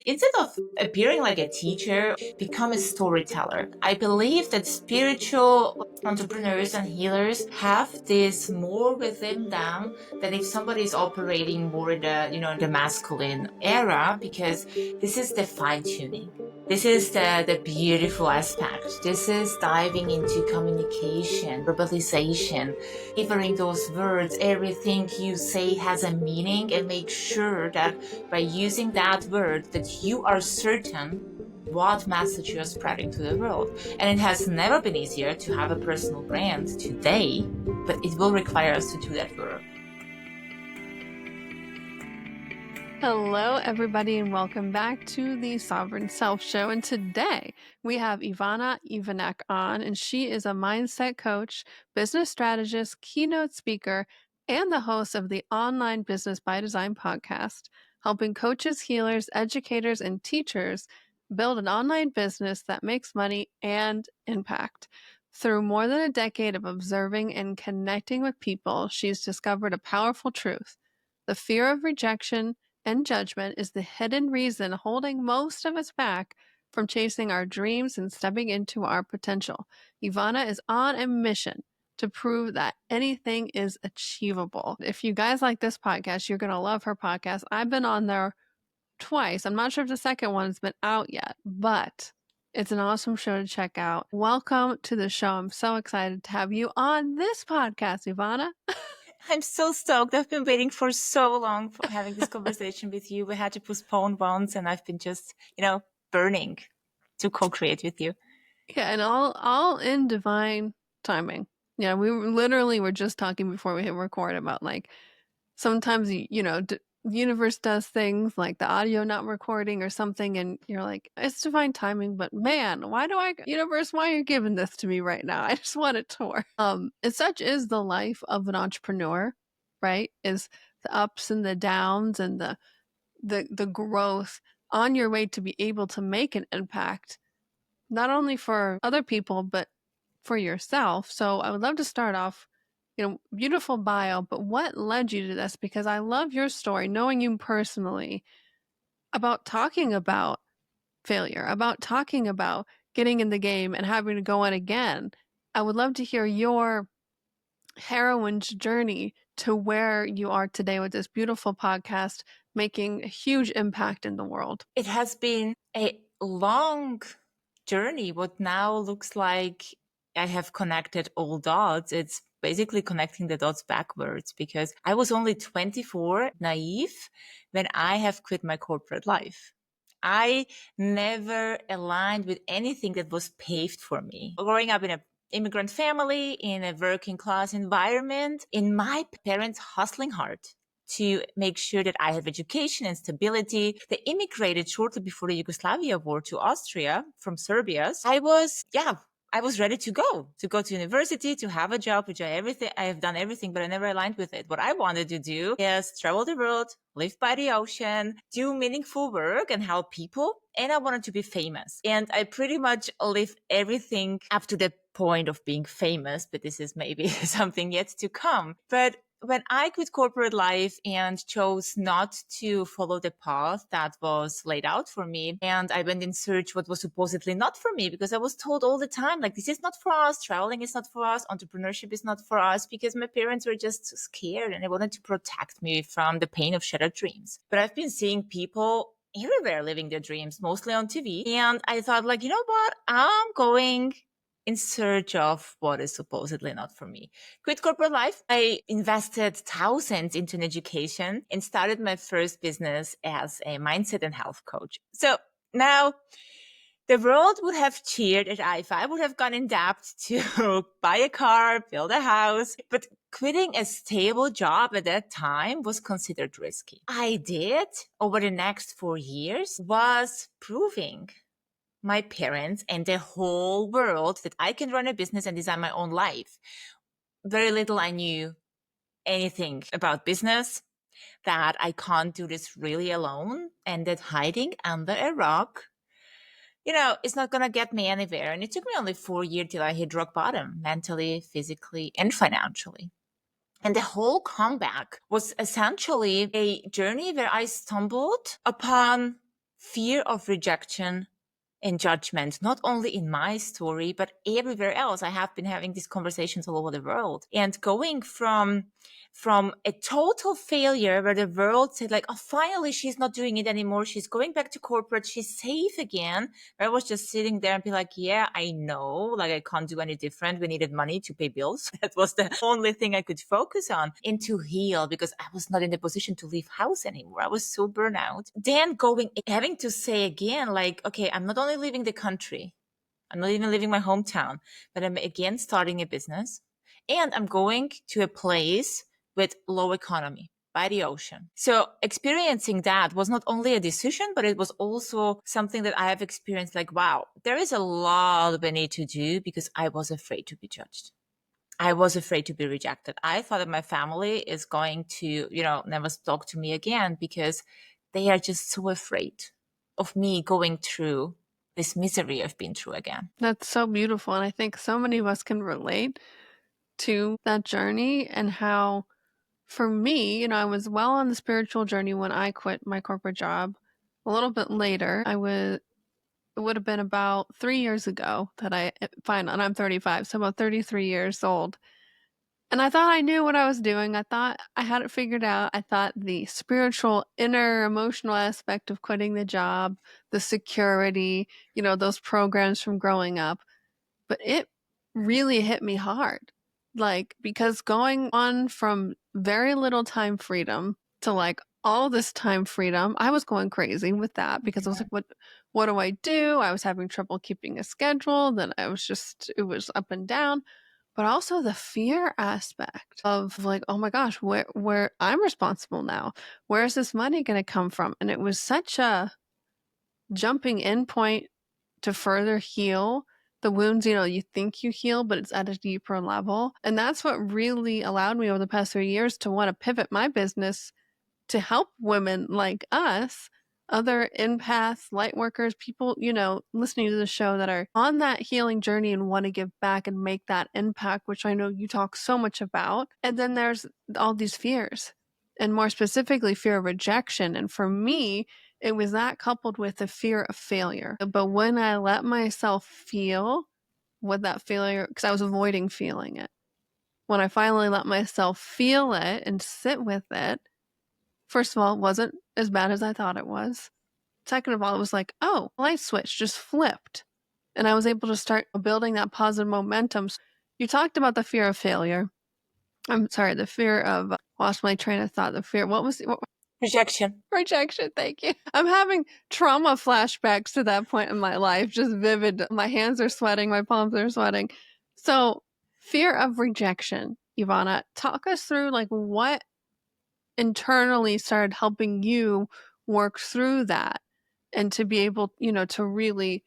Instead of appearing like a teacher, become a storyteller. I believe that spiritual entrepreneurs and healers have this more within them than if somebody is operating more in the masculine era, because this is the fine tuning. This is the beautiful aspect. This is diving into communication, verbalization, delivering those words. Everything you say has a meaning, and make sure that by using that word that you are certain what message you're spreading to the world. And it has never been easier to have a personal brand today, but it will require us to do that work. Hello, everybody, and welcome back to the Sovereign Self Show. And today we have Ivana Ivanek on, and she is a mindset coach, business strategist, keynote speaker, and the host of the Online Business by Design podcast, helping coaches, healers, educators, and teachers build an online business that makes money and impact. Through more than a decade of observing and connecting with people, she's discovered a powerful truth: the fear of rejection and judgment is the hidden reason holding most of us back from chasing our dreams and stepping into our potential. Ivana is on a mission to prove that anything is achievable. If you guys like this podcast, you're going to love her podcast. I've been on there twice. I'm not sure if the second one's been out yet, but it's an awesome show to check out. Welcome to the show. I'm so excited to have you on this podcast, Ivana. I'm so stoked. I've been waiting for so long for having this conversation with you. We had to postpone once, and I've been just, burning to co-create with you. Yeah, and all in divine timing. Yeah, we literally were just talking before we hit record about like sometimes the universe does things like the audio not recording or something, and you're like, it's divine timing, but man, universe, why are you giving this to me right now? I just want it to work. And such is the life of an entrepreneur, right? Is the ups and the downs and the growth on your way to be able to make an impact, not only for other people, but for yourself. So I would love to start off, beautiful bio, but what led you to this? Because I love your story, knowing you personally, about talking about failure, about talking about getting in the game and having to go on again. I would love to hear your heroine's journey to where you are today with this beautiful podcast, making a huge impact in the world. It has been a long journey. What now looks like I have connected all dots. It's basically connecting the dots backwards, because I was only 24, naive, when I have quit my corporate life. I never aligned with anything that was paved for me. Growing up in an immigrant family, in a working class environment, in my parents hustling hard to make sure that I have education and stability. They immigrated shortly before the Yugoslavia war to Austria from Serbia. I was ready to go to university, to have a job, which I have done everything, but I never aligned with it. What I wanted to do is travel the world, live by the ocean, do meaningful work and help people. And I wanted to be famous. And I pretty much lived everything up to the point of being famous, but this is maybe something yet to come. But when I quit corporate life and chose not to follow the path that was laid out for me, and I went in search what was supposedly not for me, because I was told all the time, like, this is not for us, traveling is not for us, entrepreneurship is not for us, because my parents were just scared and they wanted to protect me from the pain of shattered dreams. But I've been seeing people everywhere living their dreams, mostly on TV. And I thought, like, you know what? I'm going in search of what is supposedly not for me. Quit corporate life. I invested thousands into an education and started my first business as a mindset and health coach. So now the world would have cheered if I would have gone in debt to buy a car, build a house, but quitting a stable job at that time was considered risky. I did over the next 4 years was proving my parents and the whole world that I can run a business and design my own life. Very little I knew anything about business, that I can't do this really alone, and that hiding under a rock, it's not going to get me anywhere. And it took me only 4 years till I hit rock bottom, mentally, physically, and financially. And the whole comeback was essentially a journey where I stumbled upon fear of rejection and judgment, not only in my story, but everywhere else. I have been having these conversations all over the world, and going from a total failure where the world said like, oh, finally she's not doing it anymore. She's going back to corporate. She's safe again. I was just sitting there and be like, yeah, I know, like I can't do any different. We needed money to pay bills. That was the only thing I could focus on, and to heal, because I was not in the position to leave house anymore. I was so burnt out. Then having to say again, like, okay, I'm not only leaving the country, I'm not even leaving my hometown, but I'm again starting a business, and I'm going to a place with low economy by the ocean. So experiencing that was not only a decision, but it was also something that I have experienced like, wow, there is a lot we need to do, because I was afraid to be judged. I was afraid to be rejected. I thought that my family is going to, never talk to me again, because they are just so afraid of me going through this misery I've been through again. That's so beautiful, and I think so many of us can relate to that journey and how, for me, I was well on the spiritual journey when I quit my corporate job. A little bit later, it would have been about 3 years ago that and I'm 35, so about 33 years old. And I thought I knew what I was doing. I thought I had it figured out. I thought the spiritual, inner, emotional aspect of quitting the job, the security, those programs from growing up, but it really hit me hard. Like, because going on from very little time freedom to like all this time freedom, I was going crazy with that, because I was like, what do I do? I was having trouble keeping a schedule. Then it was up and down. But also the fear aspect of like, oh my gosh, where I'm responsible now. Where is this money going to come from? And it was such a jumping in point to further heal the wounds, you think you heal, but it's at a deeper level. And that's what really allowed me over the past 3 years to want to pivot my business to help women like us, other empaths, light workers, people, listening to the show that are on that healing journey and want to give back and make that impact, which I know you talk so much about. And then there's all these fears, and more specifically, fear of rejection. And for me, it was that coupled with the fear of failure. But when I let myself feel what that failure, because I was avoiding feeling it, when I finally let myself feel it and sit with it, first of all, it wasn't as bad as I thought it was. Second of all, it was like, oh, light switch just flipped. And I was able to start building that positive momentum. You talked about the fear of failure. I'm sorry, the fear of, lost my train of thought. The fear, Rejection. rejection. Thank you. I'm having trauma flashbacks to that point in my life, just vivid. My hands are sweating, my palms are sweating. So, fear of rejection. Ivana, talk us through like what internally started helping you work through that, and to be able, to really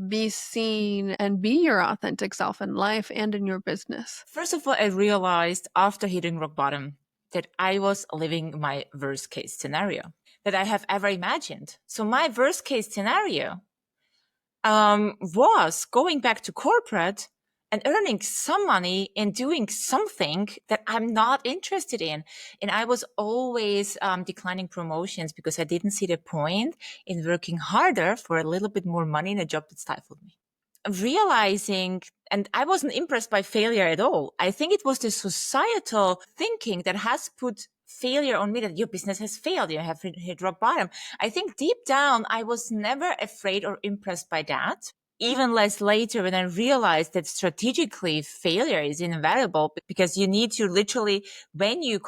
be seen and be your authentic self in life and in your business. First of all, I realized after hitting rock bottom that I was living my worst case scenario that I have ever imagined. So my worst case scenario was going back to corporate and earning some money and doing something that I'm not interested in. And I was always declining promotions because I didn't see the point in working harder for a little bit more money in a job that stifled me. Realizing, and I wasn't impressed by failure at all. I think it was the societal thinking that has put failure on me, that your business has failed, you have hit rock bottom. I think deep down, I was never afraid or impressed by that. Even less later when I realized that strategically failure is inevitable, because you need to literally, when you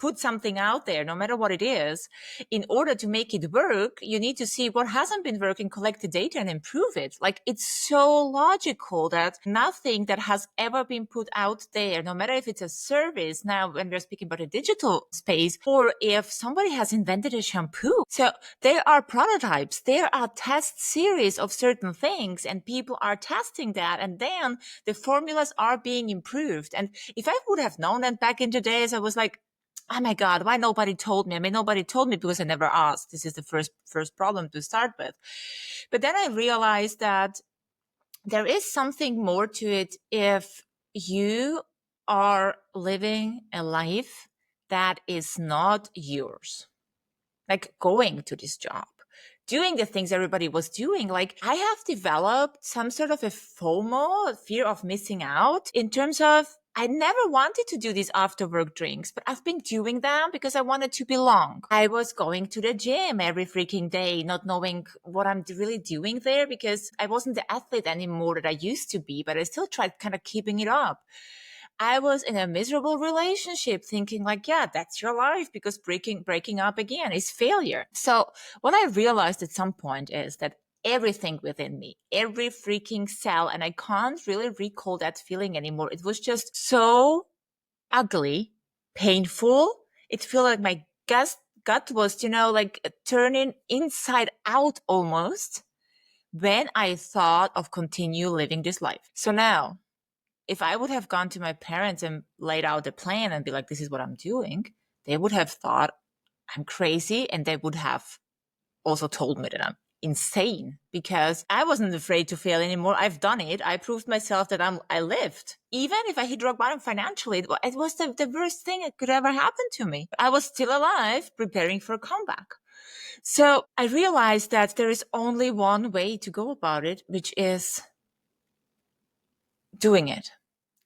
put something out there, no matter what it is, in order to make it work, you need to see what hasn't been working, collect the data and improve it. Like, it's so logical that nothing that has ever been put out there, no matter if it's a service, now when we're speaking about a digital space, or if somebody has invented a shampoo. So there are prototypes, there are test series of certain things, and people are testing that, and then the formulas are being improved. And if I would have known that back in the days, I was like, oh my God, why nobody told me? I mean, nobody told me because I never asked. This is the first problem to start with. But then I realized that there is something more to it if you are living a life that is not yours. like going to this job, doing the things everybody was doing. Like I have developed some sort of a FOMO, a fear of missing out, in terms of I never wanted to do these after work drinks, but I've been doing them because I wanted to belong. I was going to the gym every freaking day, not knowing what I'm really doing there because I wasn't the athlete anymore that I used to be, but I still tried kind of keeping it up. I was in a miserable relationship thinking like, yeah, that's your life because breaking up again is failure. So what I realized at some point is that everything within me, every freaking cell, and I can't really recall that feeling anymore. It was just so ugly, painful. It felt like my gut was, like turning inside out almost when I thought of continue living this life. So now if I would have gone to my parents and laid out a plan and be like, this is what I'm doing, they would have thought I'm crazy. And they would have also told me that I'm insane because I wasn't afraid to fail anymore. I've done it. I proved myself that I lived. Even if I hit rock bottom financially, it was the worst thing that could ever happen to me. I was still alive, preparing for a comeback. So I realized that there is only one way to go about it, which is doing it.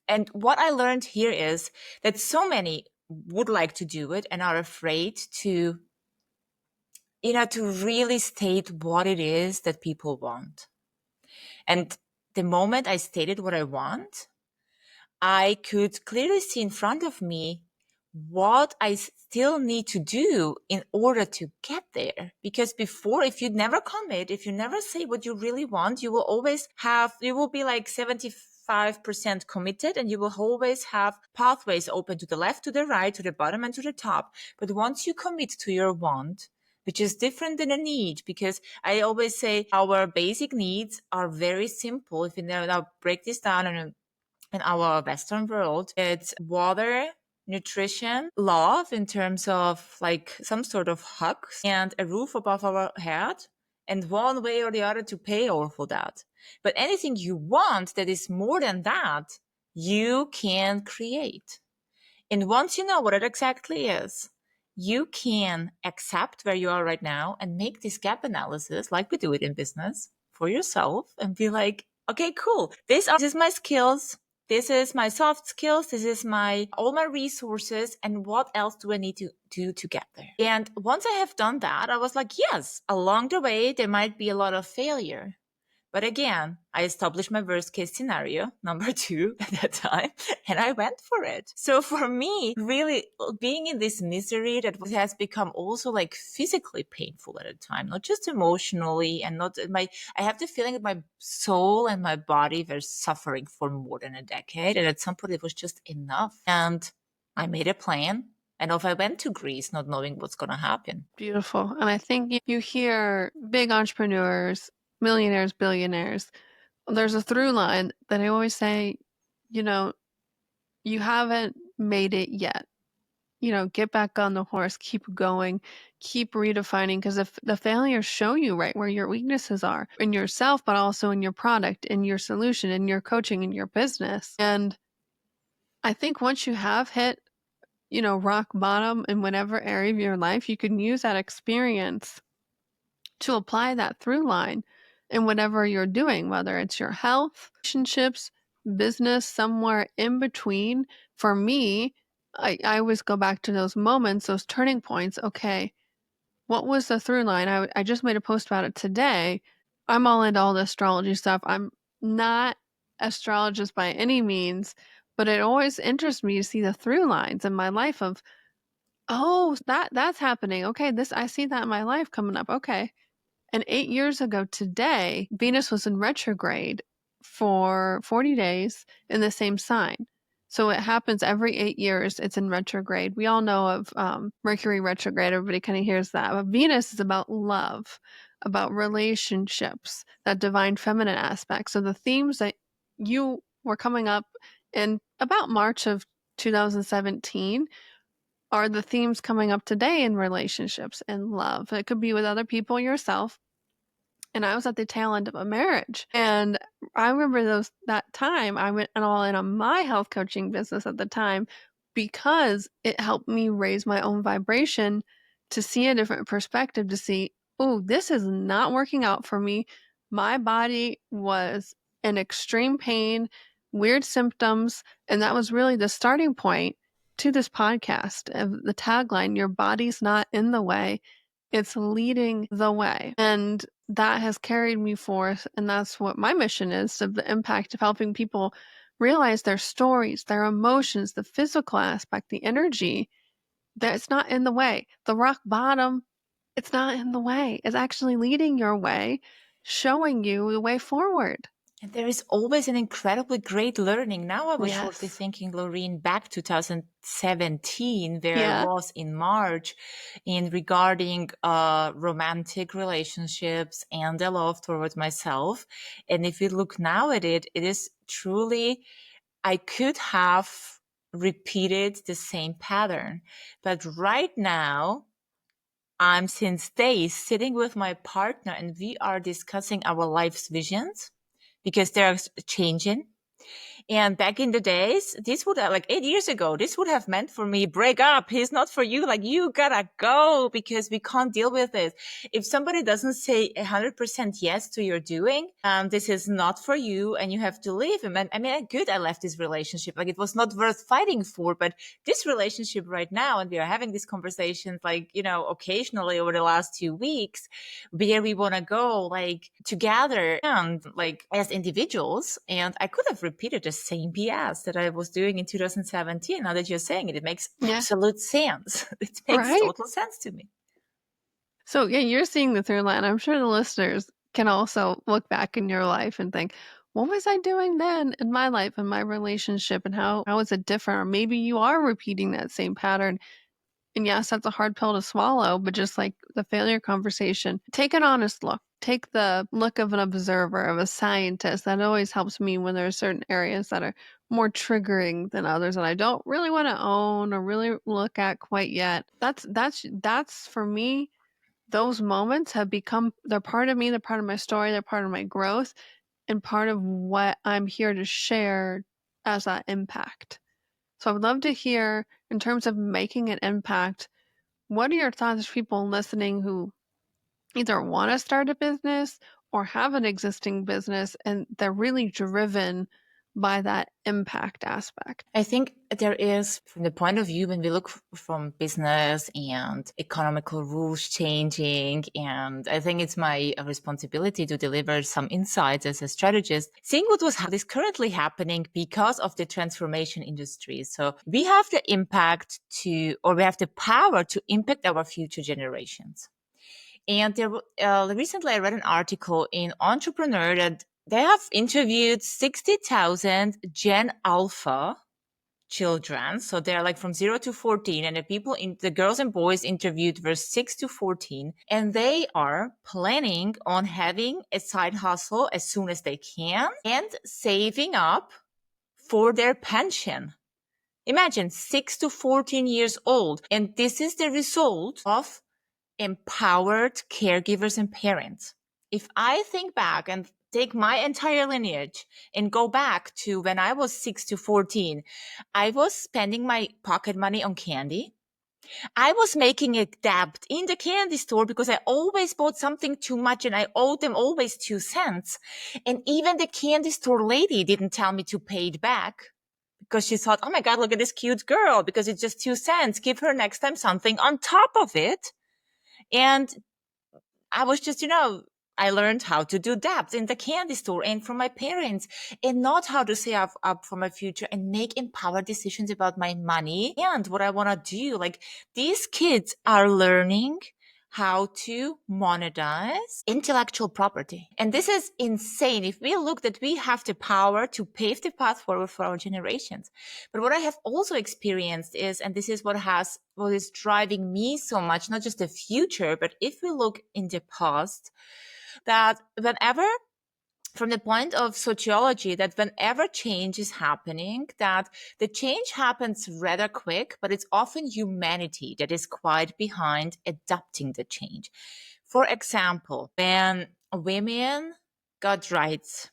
And what I learned here is that so many would like to do it and are afraid to, to really state what it is that people want. And the moment I stated what I want, I could clearly see in front of me what I still need to do in order to get there. Because before, if you never commit, if you never say what you really want, you will be like 75% committed and you will always have pathways open to the left, to the right, to the bottom and to the top. But once you commit to your want, which is different than a need, because I always say our basic needs are very simple. If you now break this down in our Western world, it's water, nutrition, love in terms of like some sort of hugs and a roof above our head and one way or the other to pay all for that. But anything you want that is more than that, you can create. And once you know what it exactly is, you can accept where you are right now and make this gap analysis like we do it in business for yourself and be like, okay, cool. This is my skills. This is my soft skills. This is all my resources. And what else do I need to do to get there? And once I have done that, I was like, yes, along the way, there might be a lot of failure. But again, I established my worst case scenario, number 2 at that time, and I went for it. So for me, really being in this misery that has become also like physically painful at a time, not just emotionally and I have the feeling that my soul and my body were suffering for more than a decade. And at some point it was just enough. And I made a plan. And off I went to Greece, not knowing what's going to happen. Beautiful. And I think you hear big entrepreneurs, millionaires, billionaires, there's a through line that I always say, you know, you haven't made it yet. Get back on the horse, keep going, keep redefining because if the failures show you right where your weaknesses are in yourself, but also in your product, in your solution, in your coaching, in your business. And I think once you have hit, rock bottom in whatever area of your life, you can use that experience to apply that through line in whatever you're doing, whether it's your health, relationships, business, somewhere in between. For me, I always go back to those moments, those turning points. Okay, what was the through line? I just made a post about it today. I'm all into all the astrology stuff. I'm not astrologist by any means, but it always interests me to see the through lines in my life of, oh, that's happening. Okay, I see that in my life coming up. Okay. And 8 years ago today, Venus was in retrograde for 40 days in the same sign. So it happens every 8 years. It's in retrograde. We all know of Mercury retrograde. Everybody kind of hears that. But Venus is about love, about relationships, that divine feminine aspect. So the themes that you were coming up in about March of 2017 are the themes coming up today in relationships and love. It could be with other people, yourself. And I was at the tail end of a marriage. And I remember that time I went all in on my health coaching business at the time because it helped me raise my own vibration to see a different perspective, to see, oh, this is not working out for me. My body was in extreme pain, weird symptoms, and that was really the starting point to this podcast of the tagline, your body's not in the way, it's leading the way. And that has carried me forth. And that's what my mission is, of the impact of helping people realize their stories, their emotions, the physical aspect, the energy, that it's not in the way. The rock bottom, it's not in the way. It's actually leading your way, showing you the way forward. And there is always an incredibly great learning. Now I was shortly Yes. thinking, Laureen, back 2017, where I Yeah. was in March, in regarding romantic relationships and the love towards myself. And if you look now at it, it is truly, I could have repeated the same pattern. But right now, I'm since days sitting with my partner and we are discussing our life's visions because they're changing. And back in the days, this would have, like 8 years ago, this would have meant for me, break up. He's not for you. Like, you gotta go because we can't deal with it. If somebody doesn't say 100% yes to your doing, this is not for you and you have to leave him. And I mean, good, I left this relationship. Like, it was not worth fighting for, but this relationship right now, and we are having these conversations, like, occasionally over the last 2 weeks, where we want to go, like, together and like as individuals. And I could have repeated the same BS that I was doing in 2017. Now that you're saying it, it makes Yeah. absolute sense. It makes Right? total sense to me. So, yeah, you're seeing the through line. I'm sure the listeners can also look back in your life and think, what was I doing then in my life and my relationship, and how is it different? Or maybe you are repeating that same pattern. And yes, that's a hard pill to swallow, but just like the failure conversation, take an honest look. Take the look of an observer, of a scientist. That always helps me when there are certain areas that are more triggering than others that I don't really want to own or really look at quite yet. That's for me, those moments have become, they're part of me, they're part of my story, they're part of my growth, and part of what I'm here to share as that impact. So I would love to hear, in terms of making an impact, what are your thoughts for people listening who either want to start a business or have an existing business and they're really driven by that impact aspect? I think there is, from the point of view when we look from business and economical rules changing, and I think it's my responsibility to deliver some insights as a strategist, seeing what is currently happening because of the transformation industry. So we have the impact to, or we have the power to impact our future generations. And recently I read an article in Entrepreneur that they have interviewed 60,000 Gen Alpha children. So they're like from 0 to 14. And the girls and boys interviewed were 6 to 14. And they are planning on having a side hustle as soon as they can and saving up for their pension. Imagine 6 to 14 years old. And this is the result of empowered caregivers and parents. If I think back and take my entire lineage and go back to when I was 6 to 14, I was spending my pocket money on candy. I was making a debt in the candy store because I always bought something too much and I owed them always 2 cents. And even the candy store lady didn't tell me to pay it back because she thought, oh my God, look at this cute girl because it's just 2 cents. Give her next time something on top of it. And I was just, I learned how to do that in the candy store and from my parents, and not how to save up for my future and make empowered decisions about my money and what I want to do. Like, these kids are learning how to monetize intellectual property. And this is insane. If we look that we have the power to pave the path forward for our generations. But what I have also experienced is, and this is what is driving me so much, not just the future, but if we look in the past, that whenever, from the point of sociology, that whenever change is happening, that the change happens rather quick, but it's often humanity that is quite behind adapting the change. For example, when women got rights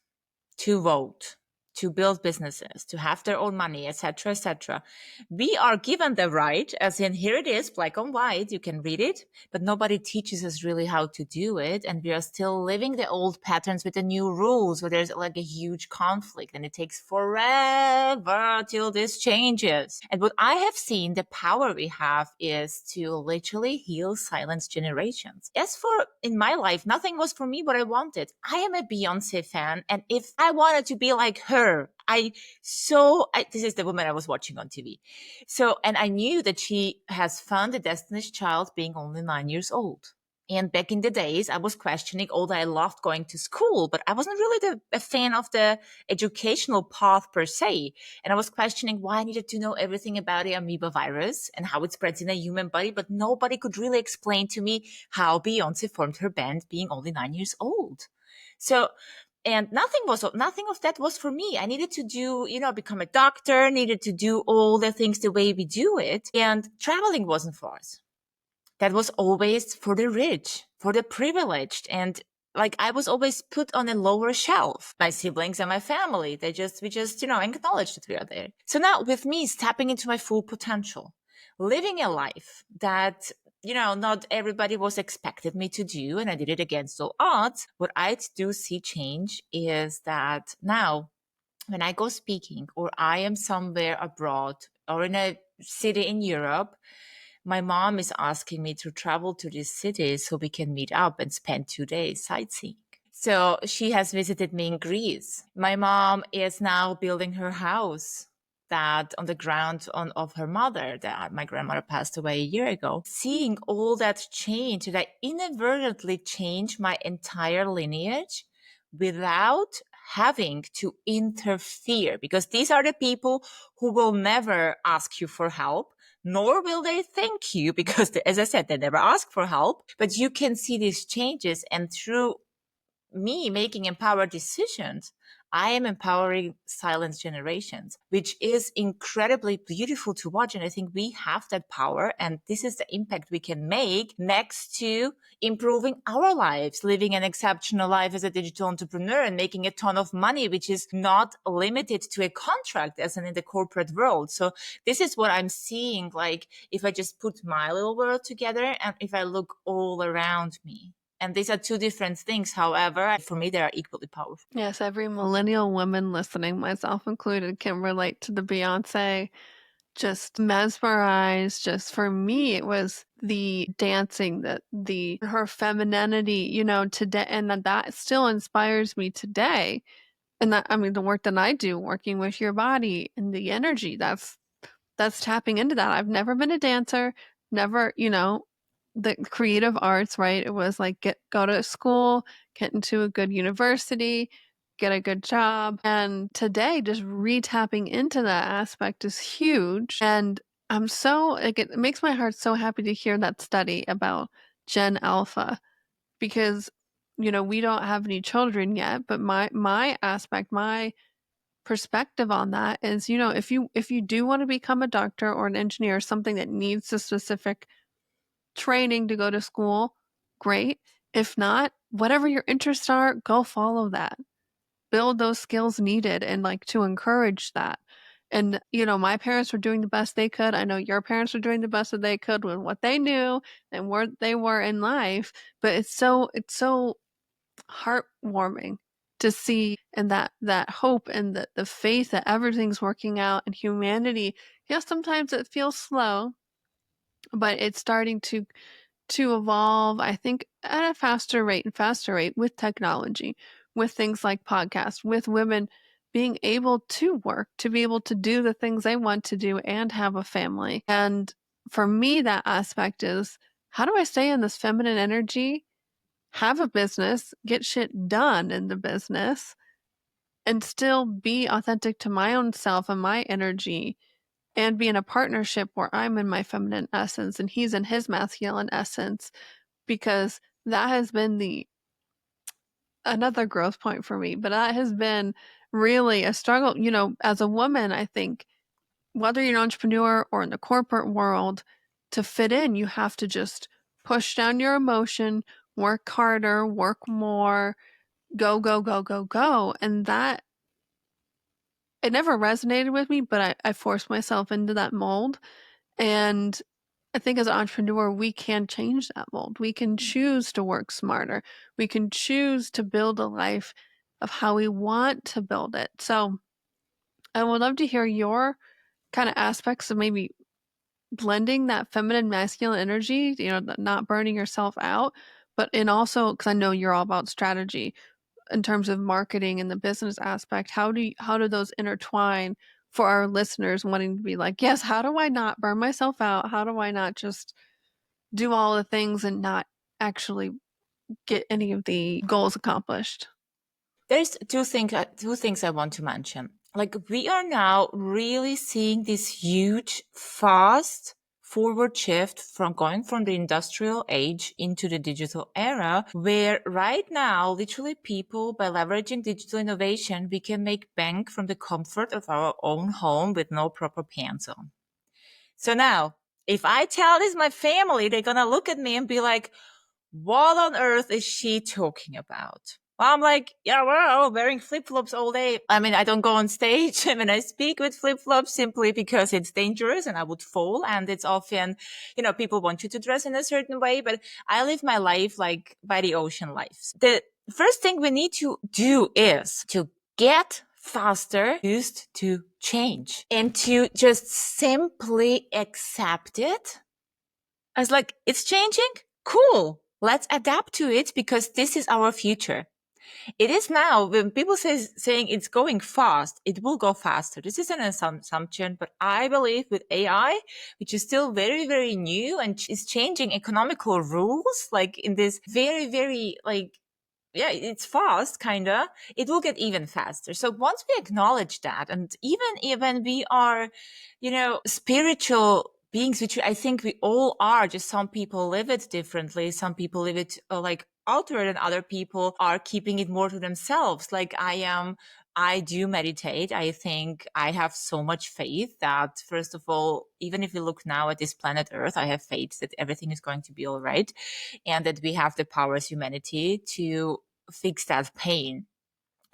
to vote, to build businesses, to have their own money, etc., etc. We are given the right, as in here it is, black on white, you can read it, but nobody teaches us really how to do it. And we are still living the old patterns with the new rules, where there's like a huge conflict and it takes forever till this changes. And what I have seen, the power we have is to literally heal silence generations. As for in my life, nothing was for me what I wanted. I am a Beyonce fan. And if I wanted to be like her, this is the woman I was watching on TV. So, and I knew that she has found a Destiny's Child being only 9 years old. And back in the days, I was questioning, although I loved going to school, but I wasn't really a fan of the educational path per se. And I was questioning why I needed to know everything about the amoeba virus and how it spreads in a human body, but nobody could really explain to me how Beyonce formed her band being only 9 years old. So, and nothing of that was for me. I needed to do, become a doctor, needed to do all the things the way we do it. And traveling wasn't for us. That was always for the rich, for the privileged. And like I was always put on a lower shelf. My siblings and my family, we just, acknowledged that we are there. So now with me stepping into my full potential, living a life that, not everybody was expected me to do, and I did it against all odds. What I do see change is that now when I go speaking or I am somewhere abroad or in a city in Europe, my mom is asking me to travel to this city so we can meet up and spend 2 days sightseeing. So she has visited me in Greece. My mom is now building her house that on the ground of her mother, that my grandmother passed away a year ago. Seeing all that change, that I inadvertently changed my entire lineage without having to interfere, because these are the people who will never ask you for help, nor will they thank you because, as I said, they never ask for help. But you can see these changes, and through me making empowered decisions, I am empowering silence generations, which is incredibly beautiful to watch. And I think we have that power. And this is the impact we can make next to improving our lives, living an exceptional life as a digital entrepreneur and making a ton of money, which is not limited to a contract as in the corporate world. So this is what I'm seeing. Like if I just put my little world together and if I look all around me. And these are two different things. However, for me, they are equally powerful. Yes, every millennial woman listening, myself included, can relate to the Beyonce. Just mesmerized. Just for me, it was the dancing, her femininity, today, and that still inspires me today. And that, I mean, the work that I do, working with your body and the energy, that's tapping into that. I've never been a dancer, never, the creative arts, right? It was like go to school, get into a good university, get a good job. And today just re-tapping into that aspect is huge. And I'm so like it makes my heart so happy to hear that study about Gen Alpha because we don't have any children yet, but my aspect, my perspective on that is, if you do want to become a doctor or an engineer, something that needs a specific training to go to school, great. If not, whatever your interests are, go follow that. Build those skills needed and like to encourage that. And, my parents were doing the best they could. I know your parents were doing the best that they could with what they knew and where they were in life. But it's so heartwarming to see and that hope and the faith that everything's working out and humanity. Yes, sometimes it feels slow, but it's starting to evolve, I think, at a faster rate with technology, with things like podcasts, with women being able to work, to be able to do the things they want to do and have a family. And for me, that aspect is how do I stay in this feminine energy, have a business, get shit done in the business, and still be authentic to my own self and my energy and be in a partnership where I'm in my feminine essence and he's in his masculine essence, because that has been another growth point for me. But that has been really a struggle. As a woman, I think whether you're an entrepreneur or in the corporate world, to fit in, you have to just push down your emotion, work harder, work more, go, go, go, go, go. And that it never resonated with me, but I forced myself into that mold. And I think as an entrepreneur, we can change that mold. We can choose to work smarter. We can choose to build a life of how we want to build it. So I would love to hear your kind of aspects of maybe blending that feminine masculine energy, not burning yourself out, but and also because I know you're all about strategy in terms of marketing and the business aspect. How do those intertwine for our listeners wanting to be like, yes, how do I not burn myself out? How do I not just do all the things and not actually get any of the goals accomplished? There's two things I want to mention. Like we are now really seeing this huge, fast forward shift from going from the industrial age into the digital era, where right now, literally people, by leveraging digital innovation, we can make bank from the comfort of our own home with no proper pants on. So now, if I tell this my family, they're gonna look at me and be like, what on earth is she talking about? Well, I'm like, yeah, we're all wearing flip-flops all day. I mean, I don't go on stage. I mean, I speak with flip-flops simply because it's dangerous and I would fall. And it's often, people want you to dress in a certain way, but I live my life like by the ocean life. The first thing we need to do is to get faster used to change and to just simply accept it as like, it's changing. Cool. Let's adapt to it because this is our future. It is now when people saying it's going fast, it will go faster. This is an assumption, but I believe with AI, which is still very, very new and is changing economical rules, like in this very, very like, yeah, it's fast, kinda. It will get even faster. So once we acknowledge that, and even we are, spiritual beings, which I think we all are, just some people live it differently. Some people live it like altered, and other people are keeping it more to themselves. Like I do meditate. I think I have so much faith that, first of all, even if we look now at this planet Earth, I have faith that everything is going to be all right and that we have the power as humanity to fix that pain.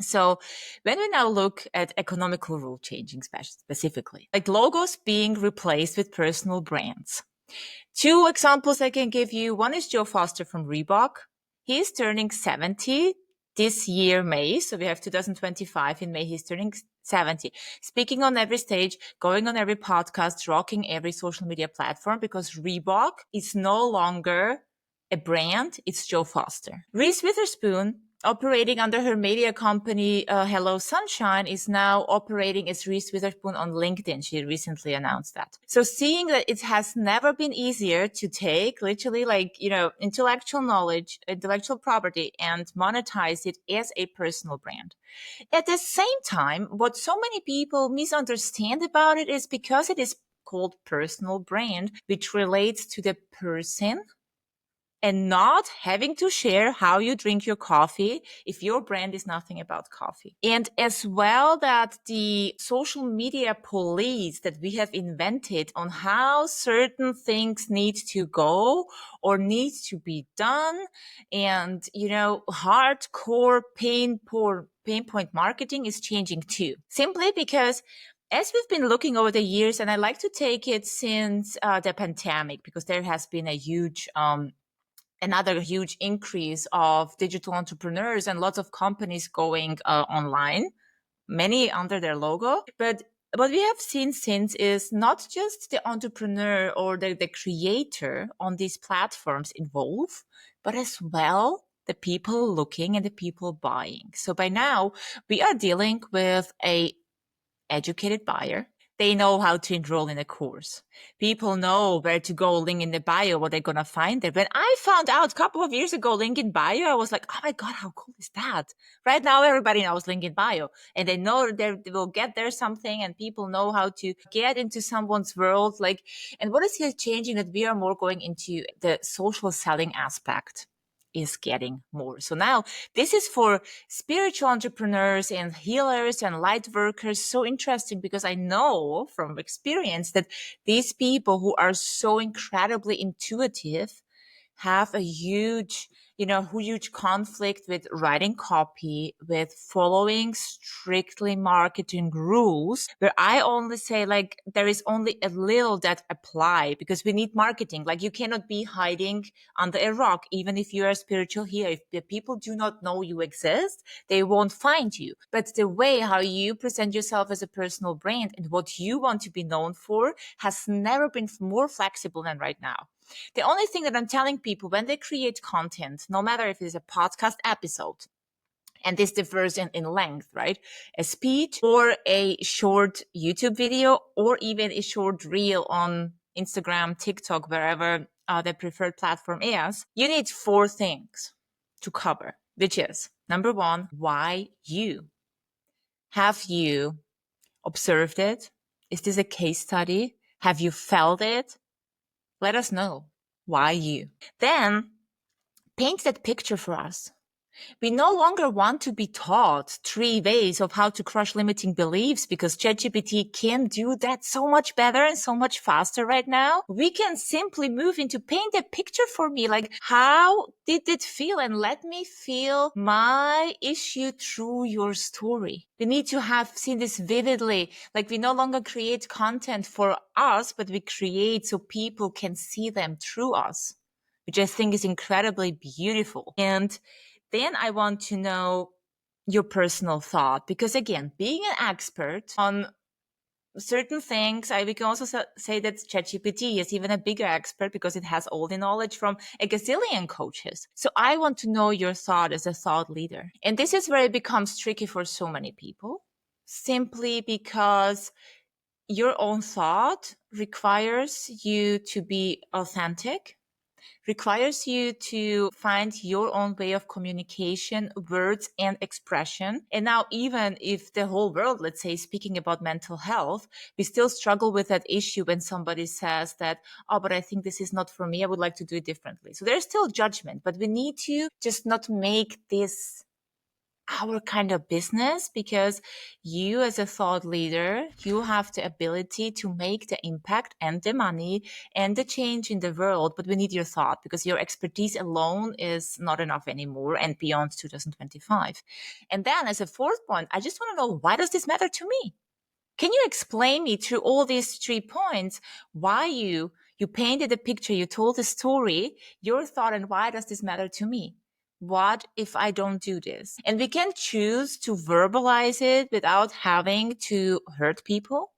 So when we now look at economical rule changing specifically, like logos being replaced with personal brands. Two examples I can give you. One is Joe Foster from Reebok. He's turning 70 this year, May. So we have 2025 in May. He's turning 70. Speaking on every stage, going on every podcast, rocking every social media platform because Reebok is no longer a brand. It's Joe Foster. Reese Witherspoon, operating under her media company, Hello Sunshine, is now operating as Reese Witherspoon on LinkedIn. She recently announced that. So seeing that it has never been easier to take literally intellectual knowledge, intellectual property and monetize it as a personal brand. At the same time, what so many people misunderstand about it is because it is called personal brand, which relates to the person and not having to share how you drink your coffee if your brand is nothing about coffee. And as well that the social media police that we have invented on how certain things need to go or need to be done and, hardcore pain point marketing is changing too. Simply because as we've been looking over the years, and I like to take it since the pandemic, because there has been a huge another huge increase of digital entrepreneurs and lots of companies going online, many under their logo. But what we have seen since is not just the entrepreneur or the creator on these platforms involved, but as well the people looking and the people buying. So by now we are dealing with a educated buyer. They know how to enroll in a course. People know where to go, link in the bio, what they're going to find there. When I found out a couple of years ago, link in bio, I was like, oh my God, how cool is that? Right now, everybody knows link in bio and they know they will get there something and people know how to get into someone's world. And what is here changing that we are more going into the social selling aspect is getting more. So now this is for spiritual entrepreneurs and healers and light workers. So interesting because I know from experience that these people who are so incredibly intuitive have a huge, huge conflict with writing copy, with following strictly marketing rules, where I only say like there is only a little that apply because we need marketing. Like you cannot be hiding under a rock, even if you are a spiritual healer. If the people do not know you exist, they won't find you. But the way how you present yourself as a personal brand and what you want to be known for has never been more flexible than right now. The only thing that I'm telling people when they create content, no matter if it's a podcast episode, and this differs in length, right? A speech or a short YouTube video or even a short reel on Instagram, TikTok, wherever the preferred platform is, you need four things to cover, which is number one, why you? Have you observed it? Is this a case study? Have you felt it? Let us know. Why you? Then paint that picture for us. We no longer want to be taught three ways of how to crush limiting beliefs because ChatGPT can do that so much better and so much faster right now. We can simply move into paint a picture for me. Like, how did it feel? And let me feel my issue through your story. We need to have seen this vividly. Like, we no longer create content for us, but we create so people can see them through us, which I think is incredibly beautiful. And then I want to know your personal thought, because again, being an expert on certain things, we can also say that ChatGPT is even a bigger expert because it has all the knowledge from a gazillion coaches. So I want to know your thought as a thought leader. And this is where it becomes tricky for so many people, simply because your own thought requires you to be authentic, requires you to find your own way of communication, words and expression. And now, even if the whole world, let's say, is speaking about mental health, we still struggle with that issue when somebody says that, oh, but I think this is not for me. I would like to do it differently. So there's still judgment, but we need to just not make this our kind of business, because you as a thought leader, you have the ability to make the impact and the money and the change in the world. But we need your thought, because your expertise alone is not enough anymore and beyond 2025. And then as a fourth point, I just want to know, why does this matter to me? Can you explain me through all these 3 points why you painted a picture, you told a story, your thought, and why does this matter to me? What if I don't do this? And we can choose to verbalize it without having to hurt people.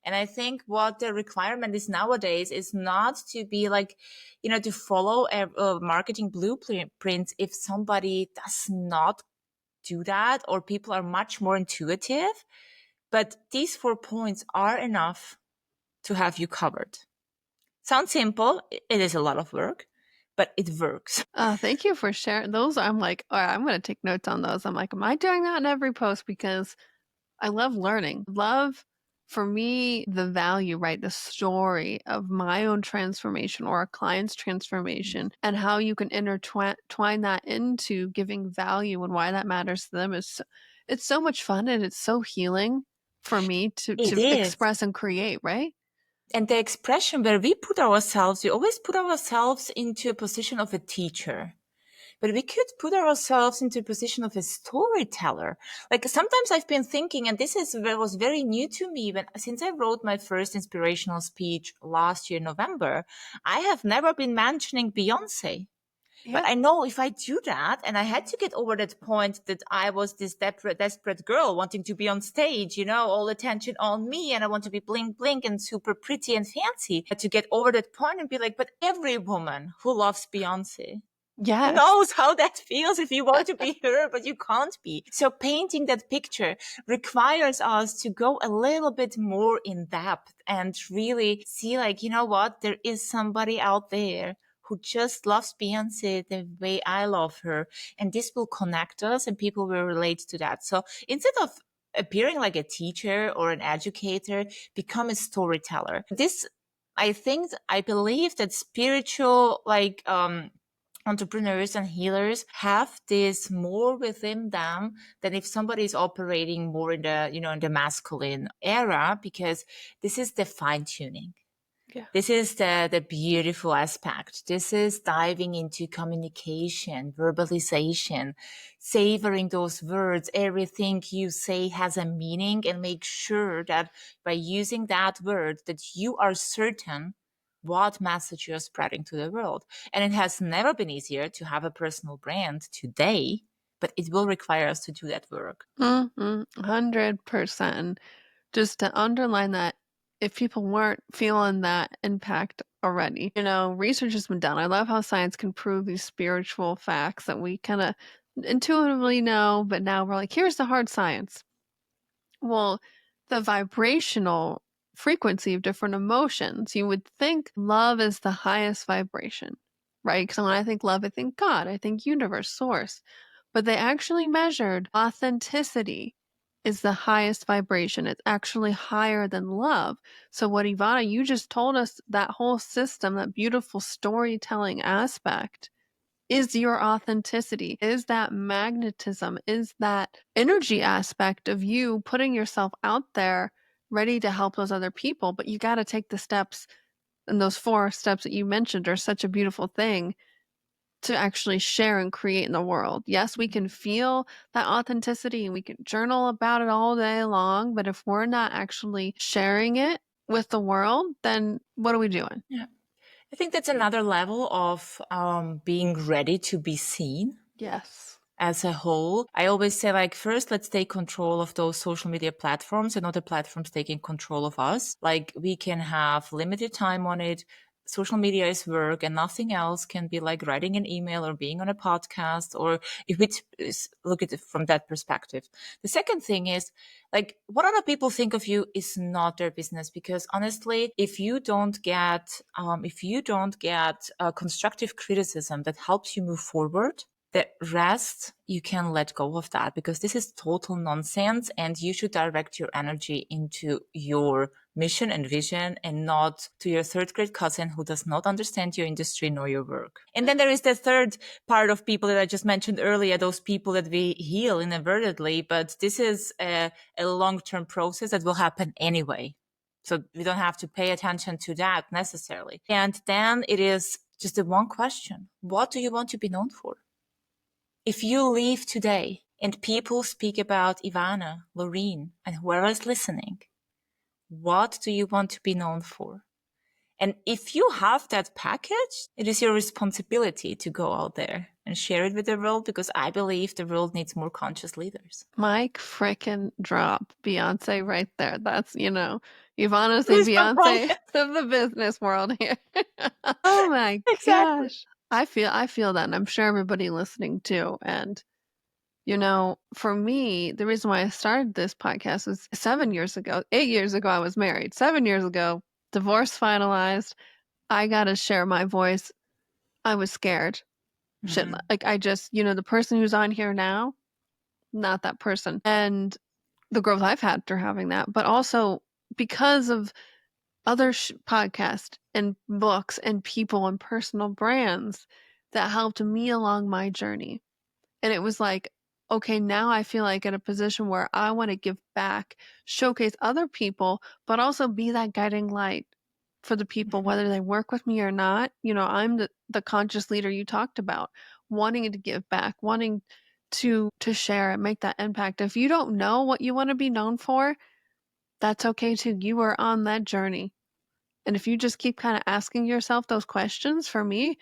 And I think what the requirement is nowadays is not to be like, to follow a marketing blueprint if somebody does not do that, or people are much more intuitive. But these 4 points are enough to have you covered. Sounds simple. It is a lot of work, but it works. Thank you for sharing those. I'm like, all right, I'm going to take notes on those. I'm like, am I doing that in every post? Because I love learning. Love, for me, the value, right? The story of my own transformation or a client's transformation, and how you can intertwine that into giving value and why that matters to them it's so much fun, and it's so healing for me It to is. express and create, right? And the expression where we put ourselves, we always put ourselves into a position of a teacher. But we could put ourselves into a position of a storyteller. Like sometimes I've been thinking, and this was very new to me since I wrote my first inspirational speech last year, November, I have never been mentioning Beyonce. But Yeah. I know if I do that, and I had to get over that point that I was this desperate girl wanting to be on stage, all attention on me, and I want to be bling bling and super pretty and fancy. But to get over that point and be like, but every woman who loves Beyonce Yes. knows how that feels if you want to be her, but you can't be. So painting that picture requires us to go a little bit more in depth and really see, like, you know what? There is somebody out there who just loves Beyonce the way I love her. And this will connect us and people will relate to that. So instead of appearing like a teacher or an educator, become a storyteller. I believe that spiritual, entrepreneurs and healers have this more within them than if somebody is operating more in the masculine era, because this is the fine tuning. Yeah. This is the beautiful aspect. This is diving into communication, verbalization, savoring those words. Everything you say has a meaning, and make sure that by using that word that you are certain what message you're spreading to the world. And it has never been easier to have a personal brand today, but it will require us to do that work. 100%. Just to underline that, if people weren't feeling that impact already, research has been done. I love how science can prove these spiritual facts that we kind of intuitively know, but now we're like, here's the hard science. Well, the vibrational frequency of different emotions, you would think love is the highest vibration, right? Because when I think love, I think God, I think universe, source. But they actually measured authenticity is the highest vibration. It's actually higher than love. So, what Ivana, you just told us, that whole system, that beautiful storytelling aspect is your authenticity, is that magnetism, is that energy aspect of you putting yourself out there ready to help those other people. But you got to take the steps, and those 4 steps that you mentioned are such a beautiful thing to actually share and create in the world. Yes, we can feel that authenticity and we can journal about it all day long, but if we're not actually sharing it with the world, then what are we doing? Yeah. I think that's another level of being ready to be seen Yes. as a whole. I always say, like, first, let's take control of those social media platforms and other platforms taking control of us. Like, we can have limited time on it. Social media is work, and nothing else can be like writing an email or being on a podcast, or if we look at it from that perspective. The second thing is, like, what other people think of you is not their business, because honestly, if you don't get constructive criticism that helps you move forward, the rest, you can let go of that, because this is total nonsense, and you should direct your energy into your mission and vision, and not to your third grade cousin who does not understand your industry nor your work. And then there is the third part of people that I just mentioned earlier, those people that we heal inadvertently, but this is a long-term process that will happen anyway. So we don't have to pay attention to that necessarily. And then it is just the one question: what do you want to be known for? If you leave today and people speak about Ivana, Lorene, and whoever is listening, what do you want to be known for? And if you have that package, it is your responsibility to go out there and share it with the world, because I believe the world needs more conscious leaders. Mic frickin' drop. Beyonce right there. That's, Ivana's the Please don't wrong. Beyonce of the business world here. Oh my Exactly. gosh. I feel that, and I'm sure everybody listening too. And, for me, the reason why I started this podcast was 7 years ago. 8 years ago, I was married. 7 years ago, divorce finalized. I got to share my voice. I was scared. Shit. Mhm. Like, I just, the person who's on here now, not that person. And the growth I've had through having that, but also because of other podcasts and books and people and personal brands that helped me along my journey. And it was like, okay, now I feel like at a position where I want to give back, showcase other people, but also be that guiding light for the people, Mhm. whether they work with me or not. I'm the conscious leader you talked about, wanting to give back, wanting to share and make that impact. If you don't know what you want to be known for, that's okay too. You are on that journey. And if you just keep kind of asking yourself those questions, for me,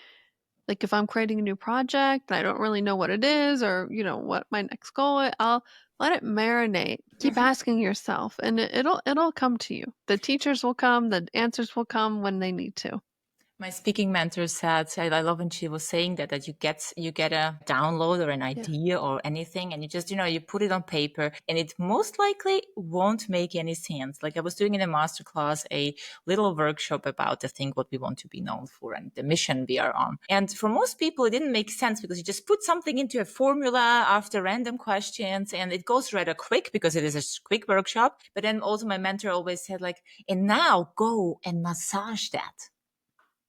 like if I'm creating a new project and I don't really know what it is, or, what my next goal is, I'll let it marinate. Keep asking yourself, and it'll come to you. The teachers will come, the answers will come when they need to. My speaking mentor said, I love when she was saying that you get a download or an Yeah. idea or anything, and you just, you put it on paper, and it most likely won't make any sense. Like, I was doing in a masterclass a little workshop about the thing what we want to be known for and the mission we are on. And for most people, it didn't make sense, because you just put something into a formula after random questions, and it goes rather quick because it is a quick workshop. But then also my mentor always said, like, and now go and massage that,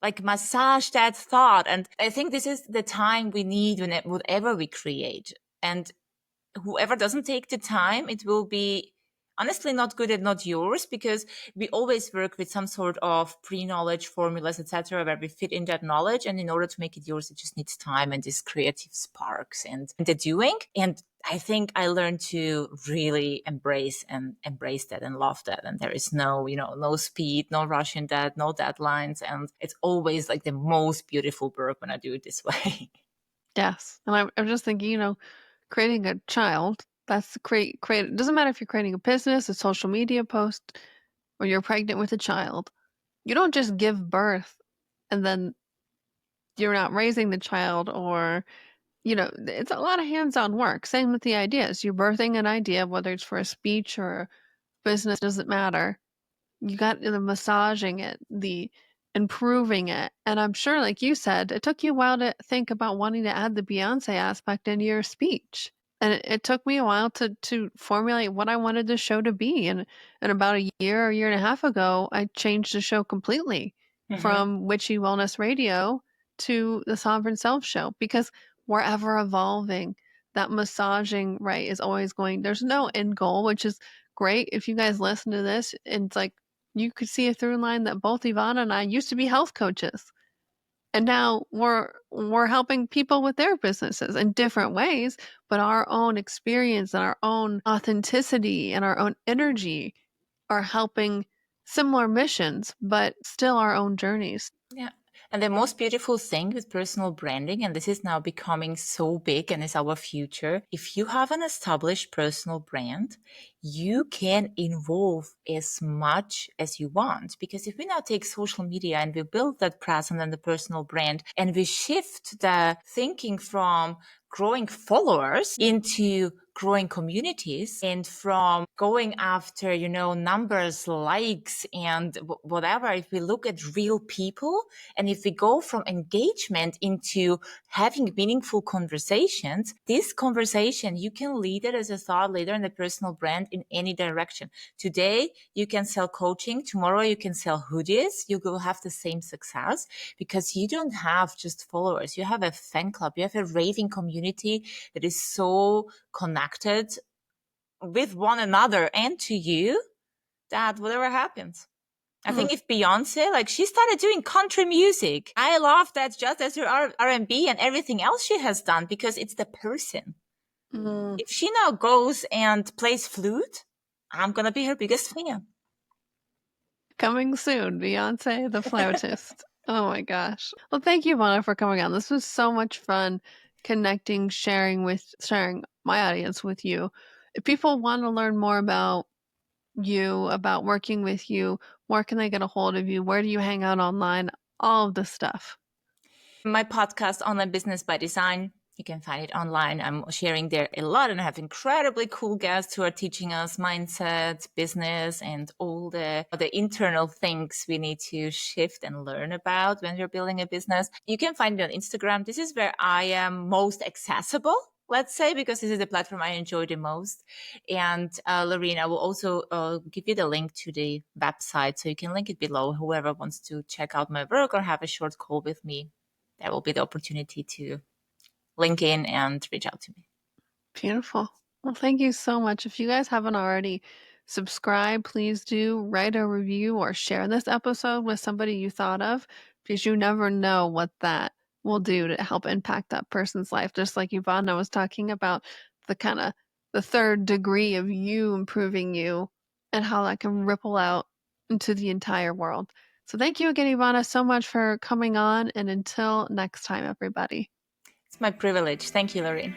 like massage that thought. And I think this is the time we need whatever we create. And whoever doesn't take the time, it will be honestly not good and not yours, because we always work with some sort of pre-knowledge formulas, etc., where we fit in that knowledge. And in order to make it yours, it just needs time and these creative sparks and the doing. And I think I learned to really embrace that and love that. And there is no, no speed, no rush in that, no deadlines. And it's always like the most beautiful work when I do it this way. Yes. And I'm just thinking, creating a child, that's create it doesn't matter if you're creating a business, a social media post, or you're pregnant with a child. You don't just give birth and then you're not raising the child, or it's a lot of hands-on work. Same with the ideas. You're birthing an idea, whether it's for a speech or a business, doesn't matter. You got the massaging it, the improving it. And I'm sure, like you said, it took you a while to think about wanting to add the Beyonce aspect into your speech. And it took me a while to formulate what I wanted the show to be. And about a year and a half ago, I changed the show completely Hmm. from Witchy Wellness Radio to the Sovereign Self Show, because we're ever evolving. That massaging, right, is always going, there's no end goal, which is great. If you guys listen to this, and it's like you could see a through line that both Ivana and I used to be health coaches. And now we're helping people with their businesses in different ways, but our own experience and our own authenticity and our own energy are helping similar missions, but still our own journeys. Yeah. And the most beautiful thing with personal branding, and this is now becoming so big and is our future, if you have an established personal brand, you can involve as much as you want. Because if we now take social media and we build that presence and the personal brand, and we shift the thinking from growing followers into growing communities, and from going after, numbers, likes, and whatever, if we look at real people, and if we go from engagement into having meaningful conversations, this conversation, you can lead it as a thought leader and a personal brand in any direction. Today, you can sell coaching. Tomorrow, you can sell hoodies. You will have the same success because you don't have just followers. You have a fan club. You have a raving community that is so connected with one another and to you that whatever happens. I Mm, think if Beyonce, like she started doing country music, I love that just as her R&B and everything else she has done because it's the person. mm. If she now goes and plays flute, I'm gonna be her biggest fan. Coming soon, Beyonce the flautist. Oh my gosh. Well, thank you, Mona, for coming on. This was so much fun connecting, sharing my audience with you. If people want to learn more about you, about working with you, where can they get a hold of you? Where do you hang out online? All of the stuff. My podcast, Online Business by Design, you can find it online. I'm sharing there a lot and I have incredibly cool guests who are teaching us mindset, business, and all the internal things we need to shift and learn about when we're building a business. You can find it on Instagram. This is where I am most accessible, let's say, because this is the platform I enjoy the most. And Lorena will also give you the link to the website, so you can link it below. Whoever wants to check out my work or have a short call with me, that will be the opportunity to link in and reach out to me. Beautiful. Well, thank you so much. If you guys haven't already, subscribe, please do. Write a review or share this episode with somebody you thought of, because you never know what that will do to help impact that person's life. Just like Ivana was talking about, the kind of the third degree of you improving you and how that can ripple out into the entire world. So thank you again, Ivana, so much for coming on. And until next time, everybody. It's my privilege. Thank you, Lorraine.